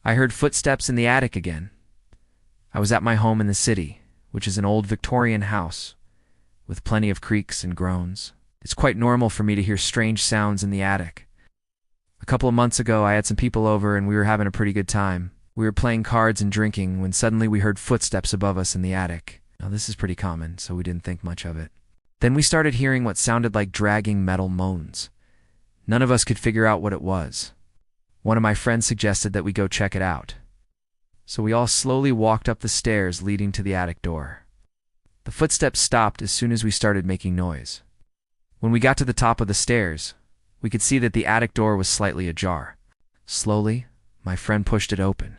I heard footsteps in the attic again. I was at my home in the city, which is an old Victorian house, with plenty of creaks and groans. It's quite normal for me to hear strange sounds in the attic. A couple of months ago, I had some people over and we were having a pretty good time. We were playing cards and drinking when suddenly we heard footsteps above us in the attic. Now, this is pretty common, so we didn't think much of it. Then we started hearing what sounded like dragging metal moans. None of us could figure out what it was. One of my friends suggested that we go check it out. So we all slowly walked up the stairs leading to the attic door. The footsteps stopped as soon as we started making noise. When we got to the top of the stairs, we could see that the attic door was slightly ajar. Slowly, my friend pushed it open.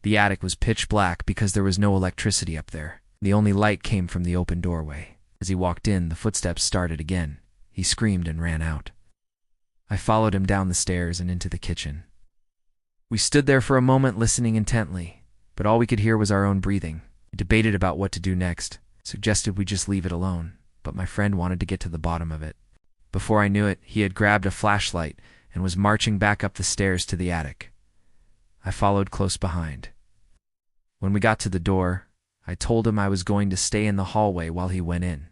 The attic was pitch black because there was no electricity up there. The only light came from the open doorway. As he walked in, the footsteps started again. He screamed and ran out. I followed him down the stairs and into the kitchen. We stood there for a moment listening intently, but all we could hear was our own breathing. We debated about what to do next, suggested we just leave it alone, but my friend wanted to get to the bottom of it. Before I knew it, he had grabbed a flashlight and was marching back up the stairs to the attic. I followed close behind. When we got to the door, I told him I was going to stay in the hallway while he went in.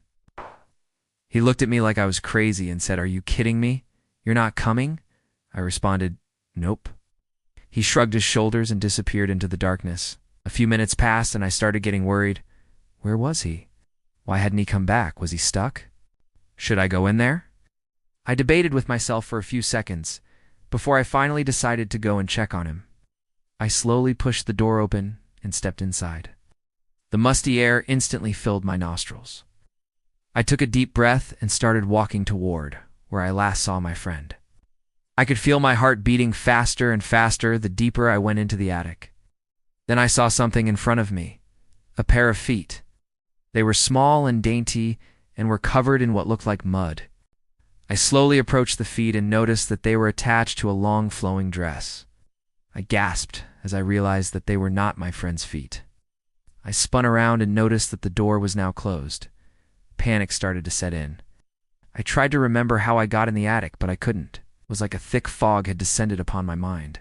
He looked at me like I was crazy and said, "Are you kidding me? You're not coming?" I responded, "Nope." He shrugged his shoulders and disappeared into the darkness. A few minutes passed and I started getting worried. Where was he? Why hadn't he come back? Was he stuck? Should I go in there? I debated with myself for a few seconds before I finally decided to go and check on him. I slowly pushed the door open and stepped inside. The musty air instantly filled my nostrils. I took a deep breath and started walking toward where I last saw my friend. I could feel my heart beating faster and faster the deeper I went into the attic. Then I saw something in front of me, a pair of feet. They were small and dainty and were covered in what looked like mud. I slowly approached the feet and noticed that they were attached to a long flowing dress. I gasped as I realized that they were not my friend's feet. I spun around and noticed that the door was now closed. Panic started to set in. I tried to remember how I got in the attic, but I couldn't. It was like a thick fog had descended upon my mind.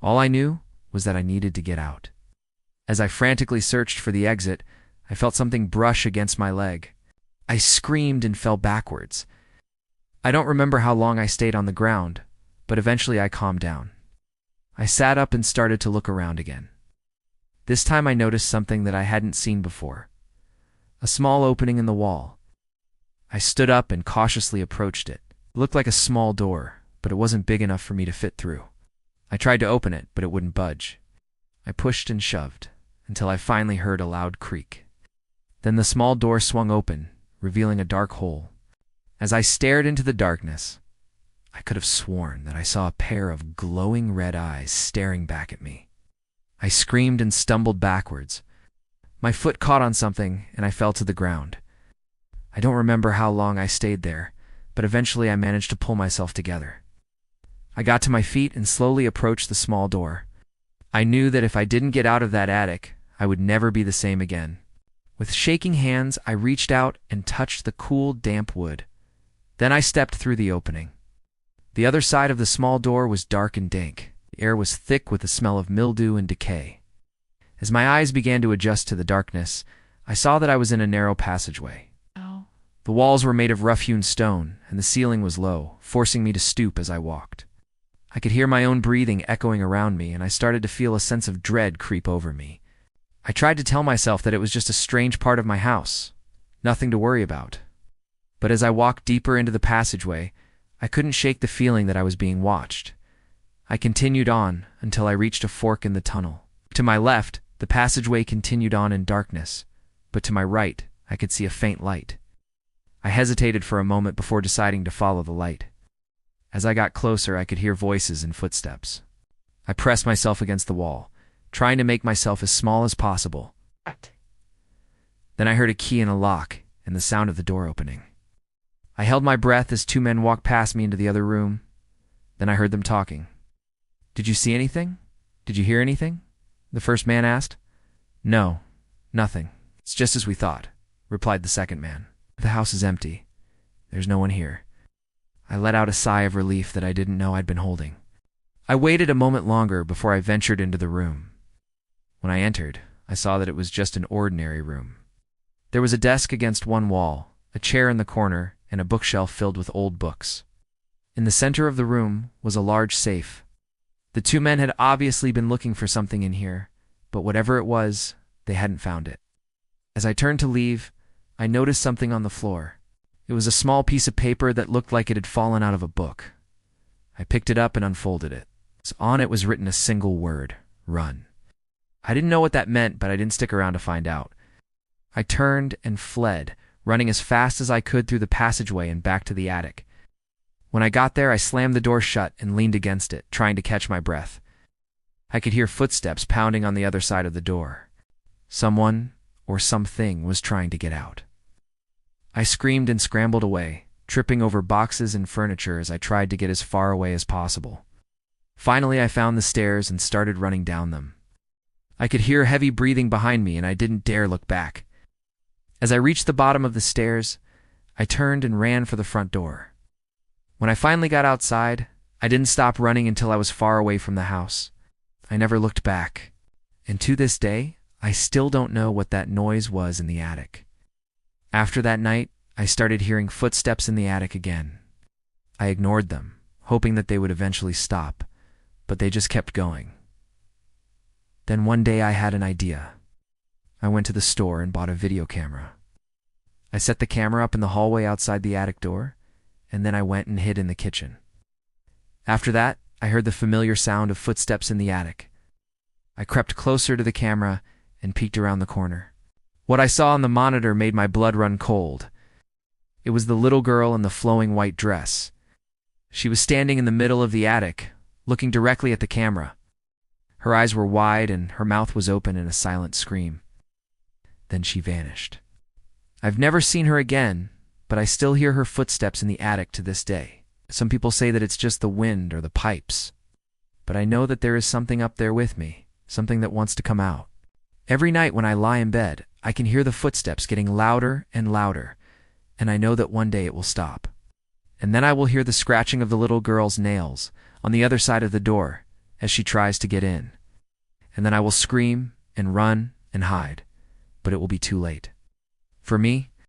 All I knew was that I needed to get out. As I frantically searched for the exit, I felt something brush against my leg. I screamed and fell backwards. I don't remember how long I stayed on the ground, but eventually I calmed down. I sat up and started to look around again. This time I noticed something that I hadn't seen before. A small opening in the wall. I stood up and cautiously approached it. It looked like a small door, but it wasn't big enough for me to fit through. I tried to open it, but it wouldn't budge. I pushed and shoved until I finally heard a loud creak. Then the small door swung open, revealing a dark hole. As I stared into the darkness, I could have sworn that I saw a pair of glowing red eyes staring back at me. I screamed and stumbled backwards. My foot caught on something and I fell to the ground. I don't remember how long I stayed there, but eventually I managed to pull myself together. I got to my feet and slowly approached the small door. I knew that if I didn't get out of that attic, I would never be the same again. With shaking hands, I reached out and touched the cool, damp wood. Then I stepped through the opening. The other side of the small door was dark and dank. The air was thick with the smell of mildew and decay. As my eyes began to adjust to the darkness, I saw that I was in a narrow passageway. The walls were made of rough-hewn stone, and the ceiling was low, forcing me to stoop as I walked. I could hear my own breathing echoing around me, and I started to feel a sense of dread creep over me. I tried to tell myself that it was just a strange part of my house, nothing to worry about. But as I walked deeper into the passageway, I couldn't shake the feeling that I was being watched. I continued on until I reached a fork in the tunnel. To my left, the passageway continued on in darkness, but to my right, I could see a faint light. I hesitated for a moment before deciding to follow the light. As I got closer, I could hear voices and footsteps. I pressed myself against the wall, trying to make myself as small as possible. Then I heard a key in a lock and the sound of the door opening. I held my breath as two men walked past me into the other room. Then I heard them talking. "Did you see anything? Did you hear anything?" the first man asked. "No, nothing. It's just as we thought," replied the second man. "The house is empty. There's no one here." I let out a sigh of relief that I didn't know I'd been holding. I waited a moment longer before I ventured into the room. When I entered, I saw that it was just an ordinary room. There was a desk against one wall, a chair in the corner, and a bookshelf filled with old books. In the center of the room was a large safe. The two men had obviously been looking for something in here, but whatever it was, they hadn't found it. As I turned to leave, I noticed something on the floor. It was a small piece of paper that looked like it had fallen out of a book. I picked it up and unfolded it. On it was written a single word: run. I didn't know what that meant, but I didn't stick around to find out. I turned and fled, running as fast as I could through the passageway and back to the attic. When I got there, I slammed the door shut and leaned against it, trying to catch my breath. I could hear footsteps pounding on the other side of the door. Someone or something was trying to get out. I screamed and scrambled away, tripping over boxes and furniture as I tried to get as far away as possible. Finally, I found the stairs and started running down them. I could hear heavy breathing behind me, and I didn't dare look back. As I reached the bottom of the stairs, I turned and ran for the front door. When I finally got outside, I didn't stop running until I was far away from the house. I never looked back, and to this day, I still don't know what that noise was in the attic. After that night, I started hearing footsteps in the attic again. I ignored them, hoping that they would eventually stop, but they just kept going. Then one day I had an idea. I went to the store and bought a video camera. I set the camera up in the hallway outside the attic door, and then I went and hid in the kitchen. After that, I heard the familiar sound of footsteps in the attic. I crept closer to the camera and peeked around the corner. What I saw on the monitor made my blood run cold. It was the little girl in the flowing white dress. She was standing in the middle of the attic, looking directly at the camera. Her eyes were wide and her mouth was open in a silent scream. Then she vanished. I've never seen her again, but I still hear her footsteps in the attic to this day. Some people say that it's just the wind or the pipes, but I know that there is something up there with me, something that wants to come out. Every night when I lie in bed, I can hear the footsteps getting louder and louder, and I know that one day it will stop. And then I will hear the scratching of the little girl's nails on the other side of the door as she tries to get in. And then I will scream and run and hide, but it will be too late. For me,